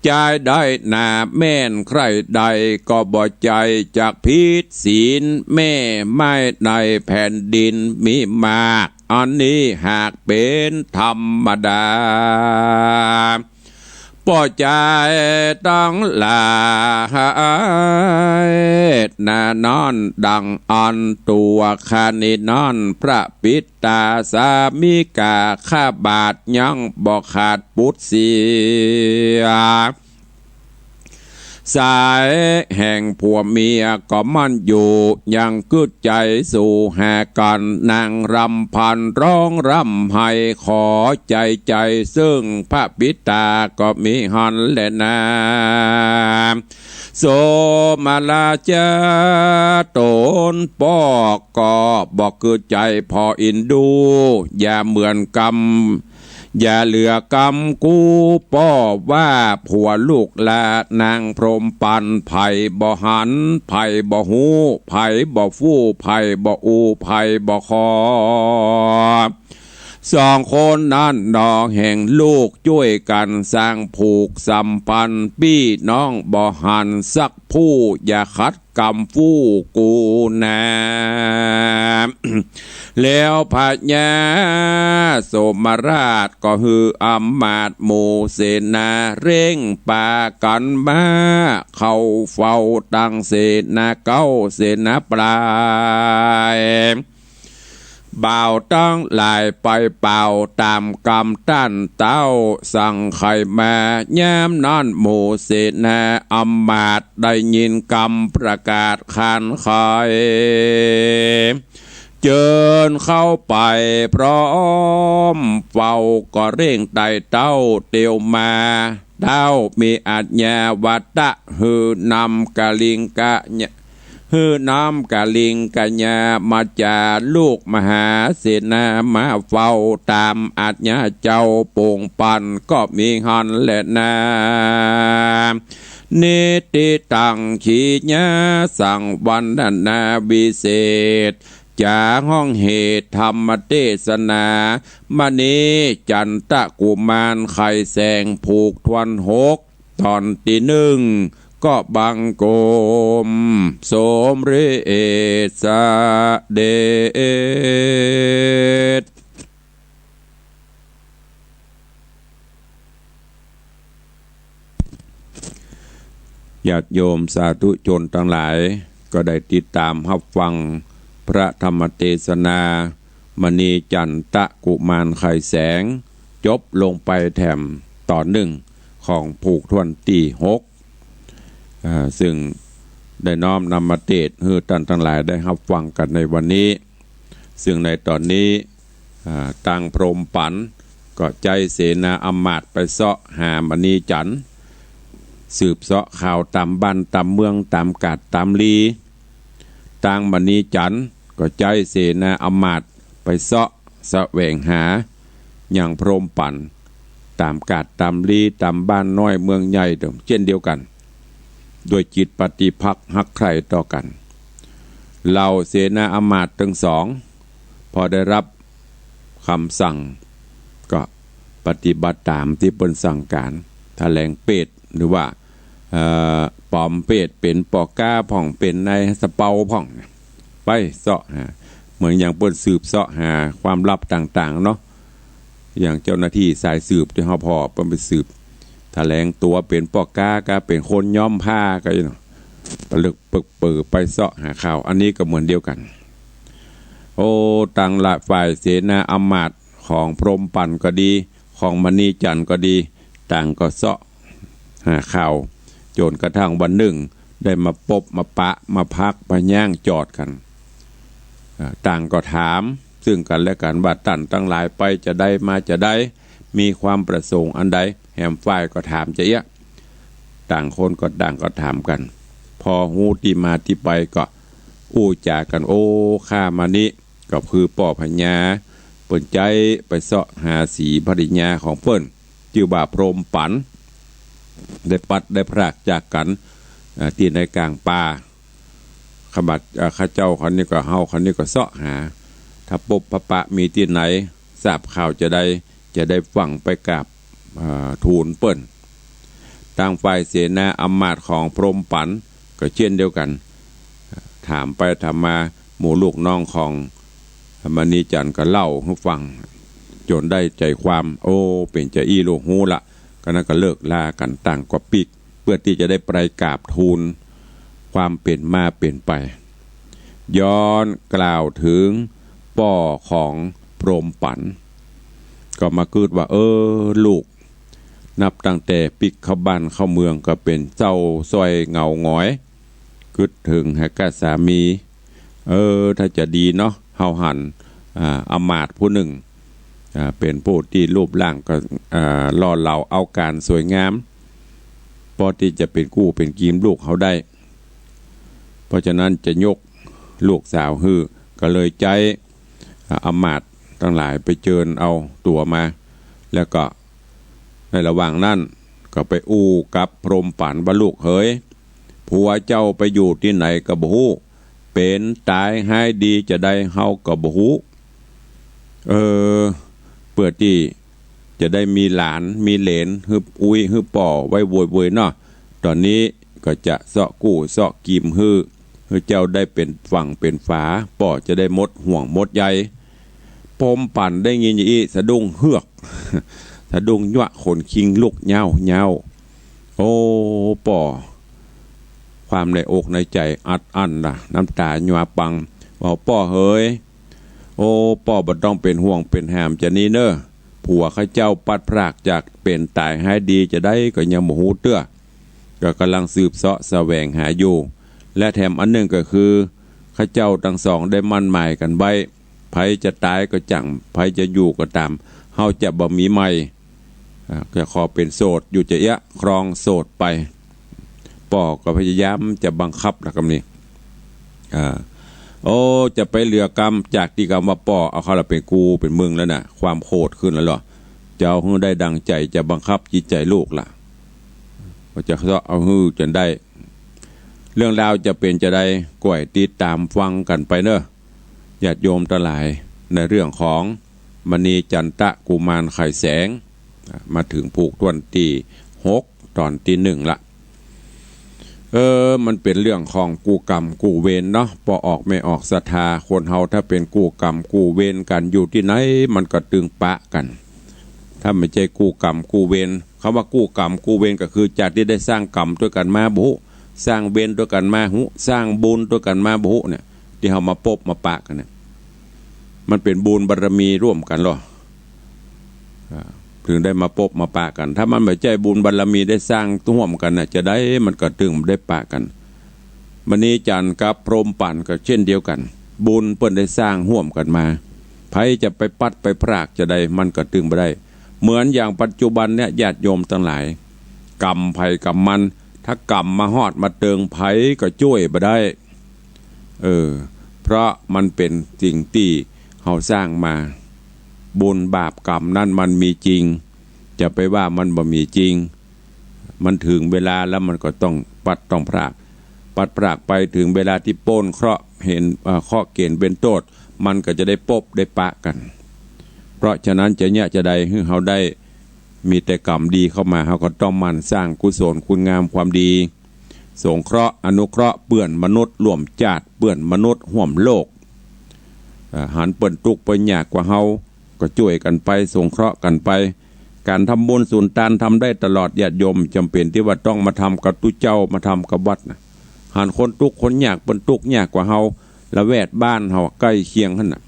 [SPEAKER 1] ใจได้หนาแม่นใครใดก็บ่ใจจากพิษศีลแม่ไม่ในแผ่นดินมีมากอันนี้หากเป็นธรรมดาป่อใจต้องลาหน้านอนดังอันตัวคานินอนพระปิตาสามิกาข้าบาทยังบ่ขาดปุตเสียสายแห่งผัวเมียก็มันอยู่ยังกึดใจสู่หากันนางรำพันร้องรำให้ขอใจซึ่งพระปิตาก็มีหันและนาโสมาลาจาตนปอกก็บอกคือใจพออินดูอย่าเหมือนกรรมอย่าเหลือกรรมกูป้อว่าผัวลูกและนางพรหมปันไผ่บ่หันไผ่บ่หูไผ่บ่ฟู่ไผ่บ่อูไผ่บ่คอสองคนนั้นน้องแห่งลูกช่วยกันสร้างผูกสัมพันธ์พี่น้องบ่หันสักผู้อย่าคัดกรรมฟู่กูนาแล้วพญาสมราชก็ฮืออำมาตย์หมู่เสนาเร่งปากันมาเข้าเฝ้าตั้งเสนาเก้าเสนาปลายบ่าวต้องหลายไปเป่าตามกรรมต้านเต้าสั่งไข่มาย้ำนั่นหมู่เสนาอำมาตย์ได้ยินกรรมประกาศขานไข่เจิญเข้าไปพร้อมเฝ้าก็เร่งไต่เต้าเตียวมาเต้ามีอาญญาวัตะหือนำกะลิงกะฮือน้ำกะลิงกัญญามาจาลูกมหาเสนามาเฝ้าตามอาญญาเจ้าโป่งปันก็มีหันและนาเนติตังขีญาสั่งวันนาวิเศษจากห้องเหตุธรรมเทศนามณีจันตะกุมารไข่แสงผูกทวนหกตอนที่หนึ่งก็บังโกมสมฤทธิ์เดชญาติโยมสาธุชนทั้งหลายก็ได้ติดตามรับฟังพระธรรมเทศนามณีจันตะกุมารไข่แสงจบลงไปแถมตอนหนึ่งของผูกทวนตีหกซึ่งได้น้อมนำมาเทศให้ท่านทั้งหลายได้รับฟังกันในวันนี้ซึ่งในตอนนี้ตังพรหมปันก็ใจเสนาอำมาตย์ไปเสาะหามณีจันทร์สืบเสาะข่าวตามบ้านตามเมืองตามกาดตามลีตังมณีจันทร์ก็ใจเสนาอำมาตย์ไปเสาะแสวงหาอย่างพรหมปันตามกาดตามลีตามบ้านน้อยเมืองใหญ่เช่นเดียวกันโดยจิตปฏิภักษ์ฮักใคร่ต่อกันเหล่าเสนาอำมาตย์ทั้งสอง พอได้รับคำสั่งก็ปฏิบัติตามที่เปิ้นสั่งการแถลงเป็ดหรือว่าปอมเป็ดเป็นปอก้าพ่องเป็นในสเปาพ่องไปเสาะหาเหมือนอย่างเปิ้นสืบเสาะหาความลับต่างๆเนาะอย่างเจ้าหน้าที่สายสืบที่เฮาพอเปิ้นไปสืบแถลงตัวเป็นปอก้าก็เป็นคนย้อมผ้าก็อยู่เนาะปลึกปึกปือไปเสาะหาข่าวอันนี้ก็เหมือนเดียวกันโอ้ต่างละฝ่ายเสนาอำมาตย์ของพรหมปั่นก็ดีของมณีจันทร์ก็ดีต่างก็เสาะหาข่าวจนกระทั่งวันหนึ่งได้มาพบมาปะมาพักมาย่างจอดกันต่างก็ถามซึ่งกันและกันว่าตันตั้งหลายไปจะได้มาจะได้มีความประสงค์อันใดแหมฝ่ายก็ถามจะเยอะต่างคนก็ต่างก็ถามกันพอฮู้ที่มาที่ไปก็อู้จากันโอ้ข้ามานี้ก็คือป่อพญาเปิ่นใจไปเสาะหาสีภริญญาของเปิ้นชื่อว่าพรหมปันได้ปัดได้พรากจากกันที่ในกลางป่าขบัดข้าเจ้าคนนี้ก็เฮาคนนี้ก็เสาะหาถ้าปบพระปะมีที่ไหนทราบข่าวจะได้ฟังไปกราบทูลเปิ้นทางฝ่ายเสนาอำมาตย์ของพรหมปันก็เช่นเดียวกันถามไปถามมาหมู่ลูกน้องของมณีจันทร์ก็เล่าให้ฟังจนได้ใจความโอ้เป็นจะอีลูกฮู้ละก็นั้นก็เลิกลากันต่างกว่าปีกเพื่อที่จะได้ไปกราบทูลความเป็นมาเป็นไปย้อนกล่าวถึงป่อของพรหมปันก็มาคิดว่าลูกนับตั้งแต่ปิกเข้าบ้านเข้าเมืองก็เป็นเจ้าซอยเงาหงอยคิดถึงให้กับสามีถ้าจะดีเนาะเฮาหันอำมาตย์ผู้หนึ่งเป็นผู้ที่รูปร่างก็ล่อเหลาเอาการสวยงามพอที่จะเป็นกู้เป็นกีมลูกเขาได้เพราะฉะนั้นจะยกลูกสาวฮือก็เลยใจอำมาตย์ทั้งหลายไปเชิญเอาตัวมาแล้วก็ในระหว่างนั้นก็ไปอู้กับพรหมปันว่าลูกเฮ้ยผัวเจ้าไปอยู่ที่ไหนก็บ่ฮู้เป็นตายให้ดีจะได้เฮาก็บ่ฮู้เพื่อที่จะได้มีหลานมีเหลนฮึบอุ้ยฮึบป่อไว้โวยๆเนาะตอนนี้ก็จะเสาะกู้เสาะกิมฮือเจ้าได้เป็นฝั่งเป็นฝาป่อจะได้หมดห่วงหมดใยพรหมปั่นได้ยินอย่างนี้สะดุ้งเฮือกสะดุ้งยั่วขนคิงลุกเหย้าโอ้ป่อความในอกในใจอัดอั้นล่ะน้ำตาหยวปังบอกป่อเฮ้ยโอ้ป่อบ่ต้องเป็นห่วงเป็นแหมจะนี้เนอะผัวข้าเจ้าปัดพรากจากเป็นตายให้ดีจะได้ก็ยังบ่ฮู้เตื้อก็กำลังสืบเสาะแสวงหาอยู่และแถมอันหนึ่งก็คือข้าเจ้าทั้งสองได้มั่นหมายกันไว้ไผจะตายก็จังไผจะอยู่ก็ตามเฮาจะบ่มีใหม่ก็ขอเป็นโสดอยู่จะครองโสดไปป่อก็พยายามจะบังคับนะคำนี้จะไปเหลือกรรมจากที่กรรมว่าป่อเอาเขาละเป็นกูเป็นมึงแล้วน่ะความโหดขึ้นแล้วหรอจะเอาให้ได้ดังใจจะบังคับจิตใจลูกล่ะว่าจะเอาให้จนได้เรื่องราวจะเป็นจะได้ก่วยติดตามฟังกันไปเนอะญาติโยมทั้งหลายในเรื่องของมณีจันทะกุมารไข่แสงมาถึงผูกทวนที่6ตอนที่1ละมันเป็นเรื่องของกู้กรรมกู้เวรเนาะพอออกไม่ออกศรัทธาคนเฮาถ้าเป็นกู้กรรมกู้เวรกันอยู่ที่ไหนมันก็ตึงปะกันถ้าไม่ใช่กู้กรรมกู้เวรคำว่ากู้กรรมกู้เวรก็คือจากที่ได้สร้างกรรมด้วยกันมาบุสร้างเวรด้วยกันมาหุสร้างบุญด้วยกันมาบุเนี่ยที่เฮามาปบมาปะกันเนี่ยมันเป็นบุญบารมีร่วมกันหรอถึงได้มาพบมาปะกันถ้ามันไม่ใจบุญบารมีได้สร้างร่วมกันน่ะจะได้มันก็ถึงได้ปะกันมณีจันทร์กับพรหมปั่นก็เช่นเดียวกันบุญเปิ้นได้สร้างร่วมกันมาไผจะไปปัดไปพรากจะได้มันก็ถึงบ่ได้เหมือนอย่างปัจจุบันเนี่ยญาติโยมทั้งหลายกรรมไผกรรมมันถ้ากรรมมาฮอดมาเติงไผก็ช่วยบ่ได้เพราะมันเป็นสิ่งที่เฮาสร้างมาบุญบาปกรรมนั่นมันมีจริงจะไปว่ามันบ่มีจริงมันถึงเวลาแล้วมันก็ต้องปัดต้องพรากไปถึงเวลาที่โป้นเคราะห์เห็นเคราะห์เกณฑ์เป็นโทษ มันก็จะได้ปบได้ปะกันเพราะฉะนั้นจะเนี่ยจะได้ให้เขาได้มีแต่กรรมดีเข้ามาเขาก็ต้องมันสร้างกุศลคุณงามความดีสงเคราะห์อนุเคราะห์เปื่อนมนุษย์ร่วมจาดเปื่อนมนุษย์ห่วมโลกหันเปิ่นตุกเปิ่นยากกว่าเฮาก็ช่วยกันไปสงเคราะห์กันไปการทำบุญสุนทานทำได้ตลอดญาติโยมจำเป็นที่ว่าต้องมาทำกับตุเจ้ามาทำกับวัดนะหันคนตุกคนยากเปิ่นตุกยากกว่าเฮาละแวดบ้านเฮาใกล้เคียงหั่นน่ะ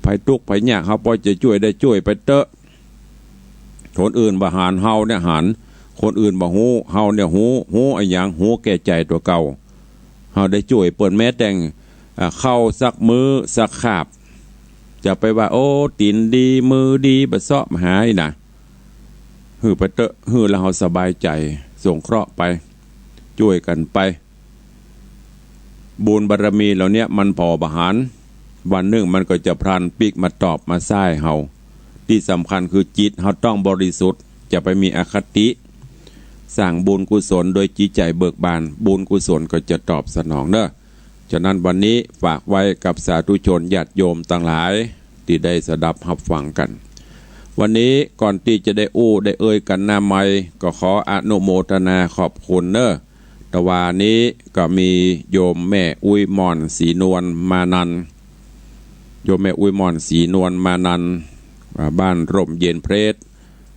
[SPEAKER 1] ไผตุกไผยากเฮาพอจะช่วยได้ช่วยไปเตอะคนอื่นบ่หารเฮาเนี่ยหารคนอื่นบ่ฮู้เฮาเนี่ยฮู้ไอ้หยังฮู้แก่ใจตัวเก่าเฮาได้ช่วยเปิ่นแม้แต่งเข้าสักมือสักคาบจะไปว่าโอ้ตีนดีมือดีบ่เซาะมาหาอีน่ะฮือไปเตอะฮือแล้วเฮาสบายใจสงเคราะห์ไปช่วยกันไปบุญบารมีเหล่านี้มันพอบหารวันหนึ่งมันก็จะพลันปีกมาตอบมาซ้ายเฮาที่สำคัญคือจิตเฮาต้องบริสุทธิ์จะไปมีอคติสร้างบุญกุศลโดยจิตใจเบิกบานบุญกุศลก็จะตอบสนองเด้อฉะนั้นวันนี้ฝากไว้กับสาธุชนญาติโยมต่างหลายที่ได้สดับรับฟังกันวันนี้ก่อนที่จะได้ได้เอ่ยกันหน้าไมค์ก็ขออนุโมทนาขอบคุณเด้อตะวานี้ก็มีโยมแม่อุ้ยม่อนศรีนวลมานันโยมแม่อุ้ยม่อนศรีนวลมานันบ้านร่มเย็นเพรส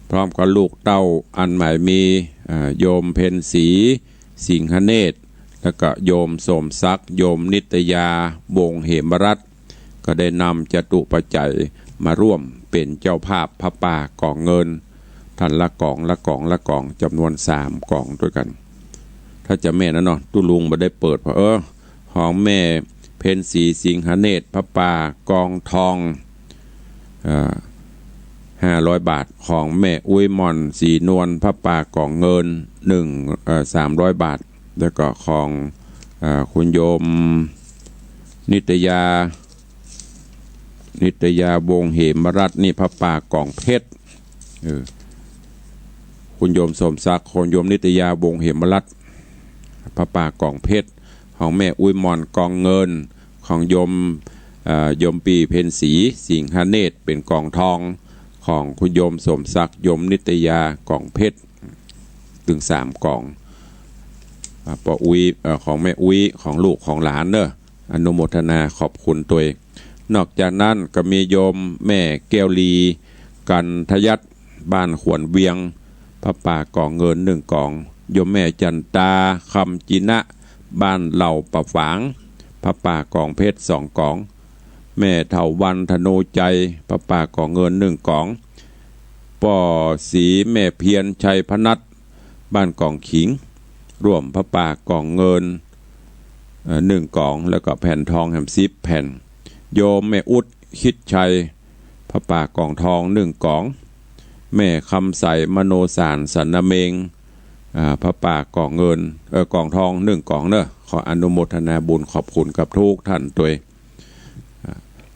[SPEAKER 1] พร้อมกับลูกเต้าอันใหม่มีโยมเพ็ญศรีสิงหเนตรแล้วก็โยมสมศักดิ์โยมนิตยาวงเหมรัตน์ก็ได้นำจตุปัจจัยมาร่วมเป็นเจ้าภาพพระป่ากองเงินท่านละกองจำนวน3กองด้วยกันถ้าจะแม่นะเนาะตุลุงมาได้เปิดเพราะของแม่เพ็ญศรีสิงหเนตรพระป่ากองทอง500 บาทของแม่อุ้ยม่อนศรีนวลพระป่ากองเงิน300 บาทแล้วก็ของคุณโยมนิตยาวงเหมรัตน์นี่พระป่ากองเพชรคุณโยมสมศักดิ์คุณโยมนิตยาวงเหมรัตน์พระป่ากองเพชรของแม่อุ้ยม่อนกองเงินของโยมปีเพ็ญศรีสิงหเนตรเป็นกองทองของคุณโยมสมศักดิ์โยมนิตยากองเพชรถึง3กองปออุ้ยของแม่อุ้ยของลูกของหลานเนอะอนุโมทนาขอบคุณตัวนอกจากนั้นก็มีโยมแม่แก้วลีกันทยัตบ้านขวนเวียงพระป่ากองเงิน1กองโยมแม่จันตาคำจินะบ้านเหล่าประฝางพระป่ากองเพชร2กองแม่เถาวันธโนใจพระป่ากองเงิน1กองป่อสีแม่เพียรชัยพนัสบ้านกองขิงร่วมพระป่ากองเงิน1กองแล้วก็แผ่นทองแหม10แผ่นโยมแม่อุดคิดชัยพระป่ากองทอง1กองแม่คำใสมโนสารสันนเมงพระป่ากองเงินกองทอง1กองเนอะขออนุโมทนาบุญขอบคุณกับทุกท่านตัว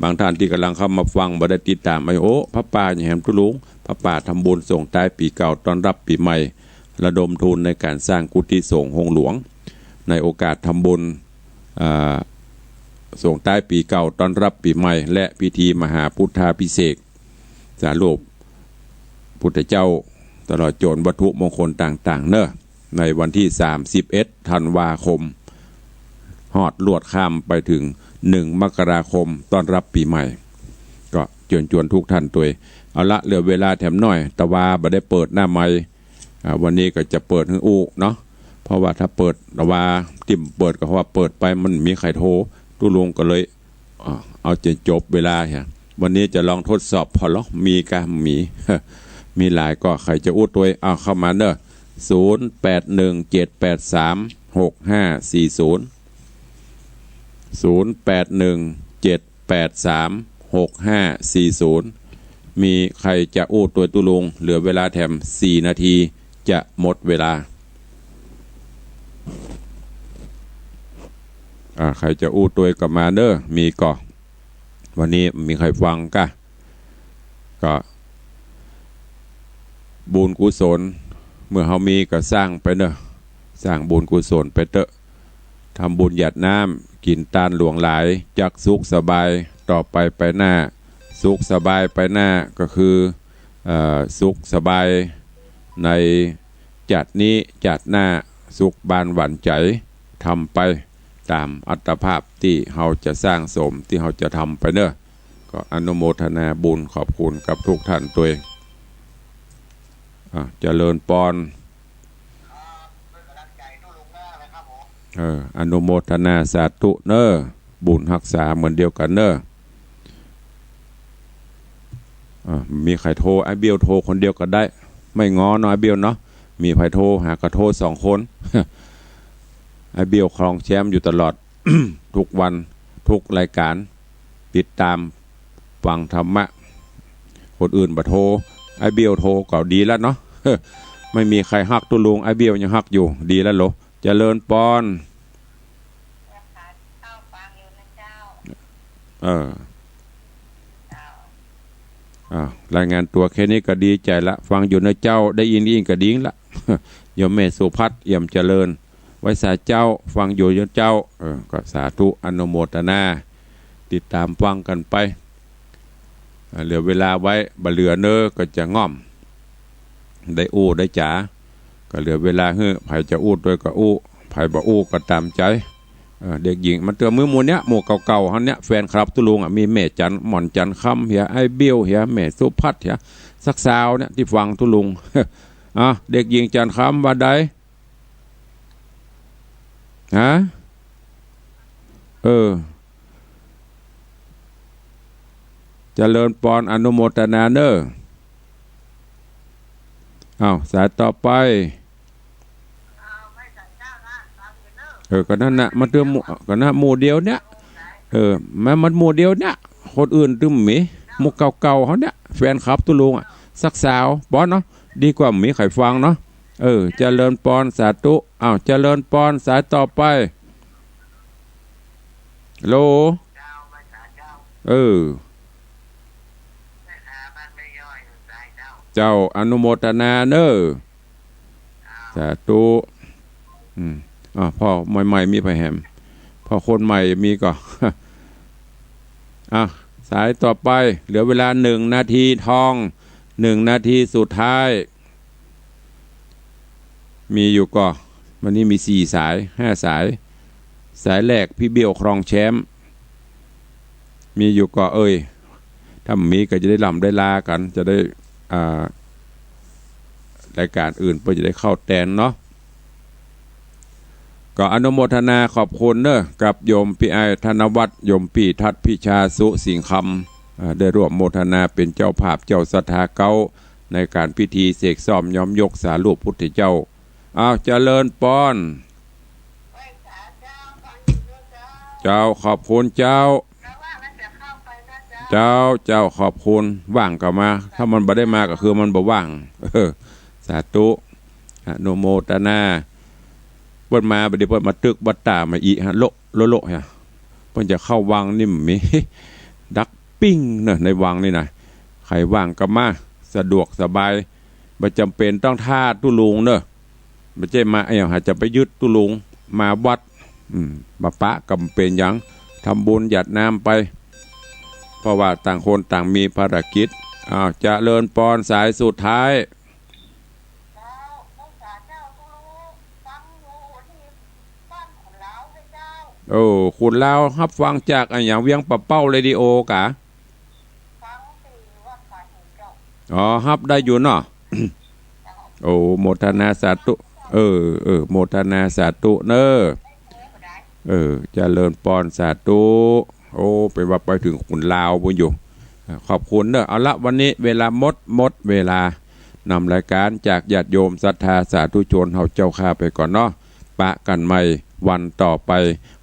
[SPEAKER 1] บางท่านที่กำลังเข้ามาฟังบ่ได้ติดตามไอโอพระป่าแหมทุลุงพระป่าทำบุญส่งท้ายปีเก่าต้อนรับปีใหม่ระดมทุนในการสร้างกุฏิสงฆ์องค์หลวงในโอกาสทำบุญส่งท้ายปีเก่าต้อนรับปีใหม่และพิธีมหาพุทธาภิเษกสารูปพุทธเจ้าตลอดจนวัตถุมงคลต่างๆเนอะในวันที่31ธันวาคมฮอดลวดข้ามไปถึง1มกราคมต้อนรับปีใหม่ก็เชิญชวนทุกท่านตัวเอาละเหลือเวลาแถมหน่อยแต่ว่าบ่ได้เปิดหน้าไมค์วันนี้ก็จะเปิดให้อู้เนาะเพราะว่าถ้าเปิดแต่ว่าติ่มเปิดก็เพราะว่าเปิดไปมันมีใครโทรตู้ลงก็เลยเอาจบเวลาฮะวันนี้จะลองทดสอบพอล็อกมีกะมีหลายก็ใครจะอู้ตัวเอาเข้ามาเนอะ0817836540 0817836540มีใครจะอู้ตัวตุลุงเหลือเวลาแถม4 นาทีจะหมดเวลาใครจะอู้ตัวกับมาเด้อมีก็วันนี้มีใครฟังก็บุญกุศลเมื่อเฮามีก็สร้างไปเนอะสร้างบุญกุศลไปเถอะ ทำบุญหยาดน้ำกินตาลหลวงหลายจักสุขสบายต่อไปหน้าสุขสบายไปหน้าก็คือสุขสบายในจัดนี้จัดหน้าสุขบานหวั่นใจทำไปตามอัตภาพที่เราจะสร้างสมที่เราจะทำไปเนอะก็อนุโมทนาบุญขอบคุณกับทุกท่านตัวเองเจริญปอนอนุโมทนาสาธุเนอบุญรักษาเหมือนเดียวกันเนอมีใครโทรไอเบียวโทรคนเดียวก็ได้ไม่ง้อน้อยเบียวเนาะมีใครโทรหากระโทร2 คน ไอเบียวครองแชมป์อยู่ตลอด ทุกวันทุกรายการติดตามฟังธรรมะคนอื่นบ่โทรไอเบียวโทรก็ดีแล้วเนาะ ไม่มีใครฮักตุลุงไอเบียวยังฮักอยู่ดีแล้วโหลเจริญปอนรายงานตัวแค่นี้ก็ดีใจละฟังอยู่ในเจ้าได้ยินยิ่งก็ดิ้งละ โยมแม่สุพัฒน์เอี่ยมเจริญไว้สาเจ้าฟังอยู่เจ้าก็สาธุอนุโมทนาติดตามฟังกันไปเหลือเวลาไว้บ่เหลือเนอก็จะง่อมได้อู้ได้จ๋าก็เหลือเวลาเฮ้อไผจะอู้ด้วยก็อู้ไผบ่อู้ก็ตามใจเด็กหญิงมันเตือนมือมูเนี้ยหมู่เก่าๆเขาเนี้ยแฟนครับตุลุงมีแม่จันหม่อนจันคำเหียไอเบี้ยวเหียแม่สุพัฒน์เหียสักสาวเนี่ยที่ฟังตุลุง เด็กหญิงจันคำว่าใดฮะเจริญปอนอนุโมทนาเนอสายต่อไปก็นั่นน่ะมันเตือนก็น่ะหมู่เดียวเนี้ยมันหมู่เดียวเนี้ยคนอื่นตึมหมีหมู่เก่าๆเขาเนี้ยแฟนคลับตุลุงสักสาวปอนเนาะดีกว่ามีใครฟังเนาะเจริญปอนสาธุเจริญปอนสายต่อไปโลเจ้าอนุโมทนาเนอสาธุพ่อใหม่ๆมีไปแหมพ่อคนใหม่มีก็ สายต่อไปเหลือเวลา1 นาทีทอง1 นาทีสุดท้ายมีอยู่ก็วันนี้มี4 สาย5 สายสายแรกพี่เบี้ยวครองแชมป์มีอยู่ก็ถ้ามีก็จะได้ลำได้ลากันจะได้รายการอื่นเพื่อจะได้เข้าแทนเนาะก็อนุโมทนาขอบคุณเนอะกับโยมพี่ไอธนวัฒน์โยมพี่ทัศพิชาสุสิงคำได้ร่วมโมทนาเป็นเจ้าภาพเจ้าศรัทธาเก้าในการพิธีเสกซ่อมย้อมยกสารูปพุทธเจ้าเจริญปอนเจ้าขอบคุณเจ้าขอบคุณว่างก็มาถ้ามันบ่ได้มาก็คือมันบ่ว่างสาธุอนุโมทนาเปิดมาเดี๋ยวเปิดมาตึกบัตตามาอีโลฮะเพิ่นจะเข้าวังนี่มีดักปิ้งเนอะในวังนี่นะใครว่างก็มาสะดวกสบายไม่จำเป็นต้องท่าตุลุงเนอะไม่ใช่มาหาจะไปยึดตุลุงมาวัดมาปะกำเป็นยังทำบุญหยาดน้ำไปเพราะว่าต่างคนต่างมีภารกิจจะเลินปอนสายสุดท้ายคุณเล่ารับฟังจากอย่างเวียงปะเป้าเรดิโอกะฮับได้อยู่เนาะ โมทนาสาธุโมทนาสาธุเนอจะเลินปอนสาธุไปว่าไปถึงคุณลาวบุญอยู่ขอบคุณเนอะเอาละวันนี้เวลาหมดเวลานำรายการจากญาติโยมศรัทธาสาธุชนเฮาเจ้าข้าไปก่อนเนาะปะกันใหม่วันต่อไป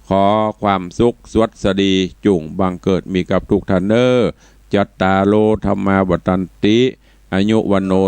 [SPEAKER 1] ขอความสุขสวัสดีจุ่งบังเกิดมีกับทุกท่านเนอจัตตาโลธรรมาวัตันติอายุวันโน